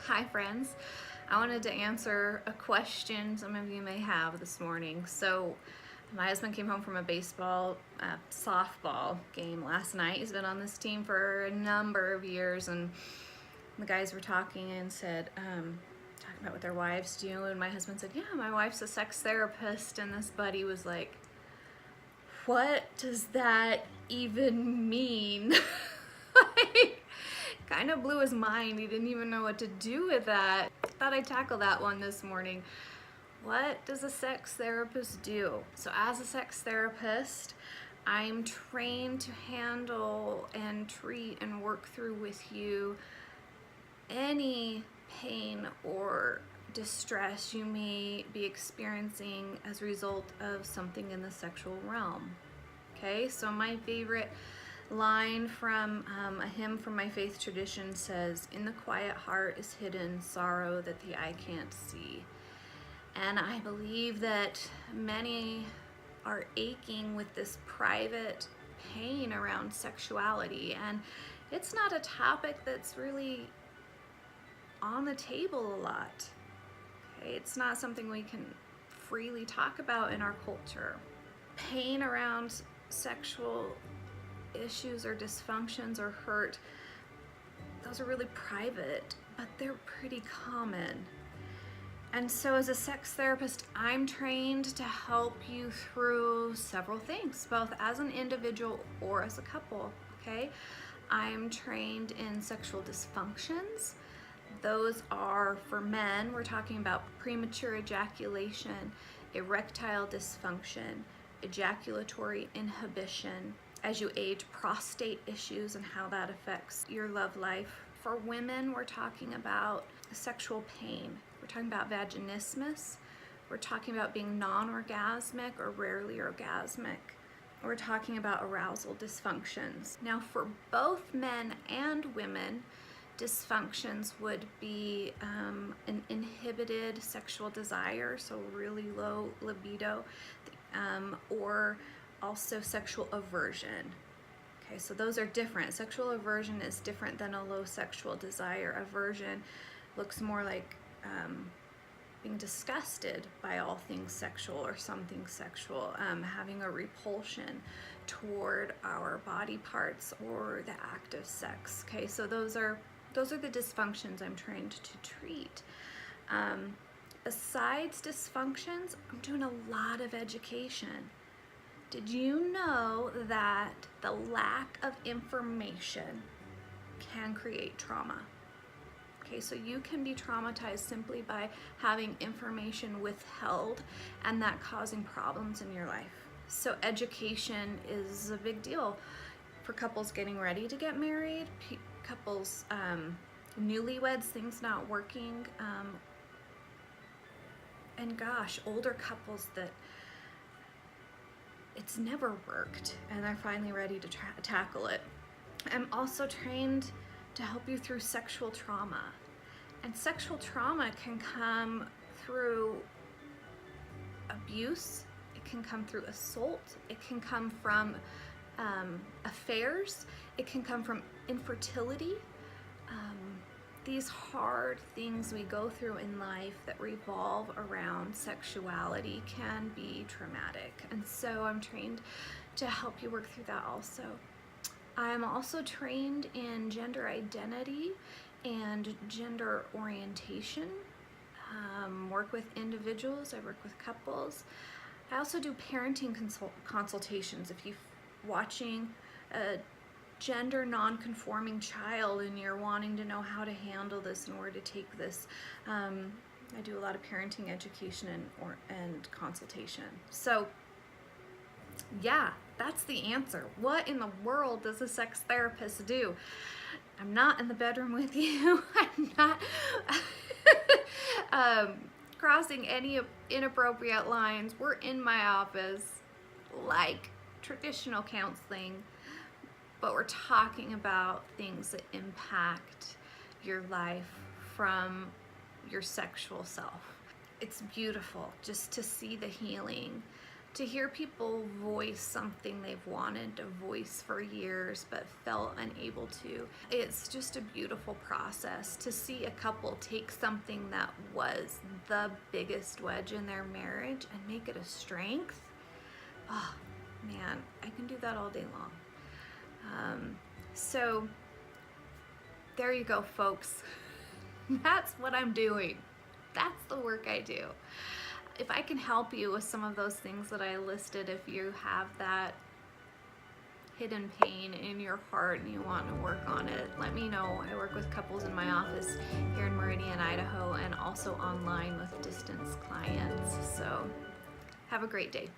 Hi friends, I wanted to answer a question some of you may have this morning. So my husband came home from a softball game last night. He's been on this team for a number of years, and the guys were talking and said, talking about what their wives do, and my husband said, yeah, my wife's a sex therapist, and this buddy was like, what does that even mean? Kind of blew his mind. He didn't even know what to do with that. Thought I'd tackle that one this morning. What does a sex therapist do? So as a sex therapist, I'm trained to handle and treat and work through with you any pain or distress you may be experiencing as a result of something in the sexual realm. Okay, so my favorite line from a hymn from my faith tradition says, "In the quiet heart is hidden sorrow that the eye can't see." And I believe that many are aching with this private pain around sexuality, and it's not a topic that's really on the table a lot. Okay, it's not something we can freely talk about in our culture. Pain around sexual issues or dysfunctions or hurt, those are really private, but they're pretty common. And so as a sex therapist, I'm trained to help you through several things, both as an individual or as a couple, okay? I'm trained in sexual dysfunctions. Those are, for men, we're talking about premature ejaculation, erectile dysfunction, ejaculatory inhibition, as you age, prostate issues and how that affects your love life. For women, we're talking about sexual pain. We're talking about vaginismus. We're talking about being non-orgasmic or rarely orgasmic. We're talking about arousal dysfunctions. Now, for both men and women, dysfunctions would be an inhibited sexual desire, so really low libido, or also sexual aversion. Okay, so those are different. Sexual aversion is different than a low sexual desire. Aversion looks more like being disgusted by all things sexual or something sexual, having a repulsion toward our body parts or the act of sex. Okay, so those are the dysfunctions I'm trained to treat. Besides dysfunctions, I'm doing a lot of education. Did you know that the lack of information can create trauma? Okay, so you can be traumatized simply by having information withheld and that causing problems in your life. So education is a big deal for couples getting ready to get married, couples, newlyweds, things not working, and gosh, older couples that it's never worked and they're finally ready to tackle it. I'm also trained to help you through sexual trauma. And sexual trauma can come through abuse, it can come through assault, it can come from affairs, it can come from infertility. These hard things we go through in life that revolve around sexuality can be traumatic. And so I'm trained to help you work through that also. I'm also trained in gender identity and gender orientation. Work with individuals, I work with couples. I also do parenting consultations. If you're watching a gender non-conforming child and you're wanting to know how to handle this and where to take this, I do a lot of parenting education and consultation. So yeah, that's the answer. What in the world does a sex therapist do? I'm not in the bedroom with you. I'm not crossing any inappropriate lines. We're in my office like traditional counseling, but we're talking about things that impact your life from your sexual self. It's beautiful just to see the healing, to hear people voice something they've wanted to voice for years but felt unable to. It's just a beautiful process to see a couple take something that was the biggest wedge in their marriage and make it a strength. Oh man, I can do that all day long. So there you go, folks. That's what I'm doing. That's the work I do. If I can help you with some of those things that I listed, if you have that hidden pain in your heart and you want to work on it, let me know. I work with couples in my office here in Meridian, Idaho, and also online with distance clients. So have a great day.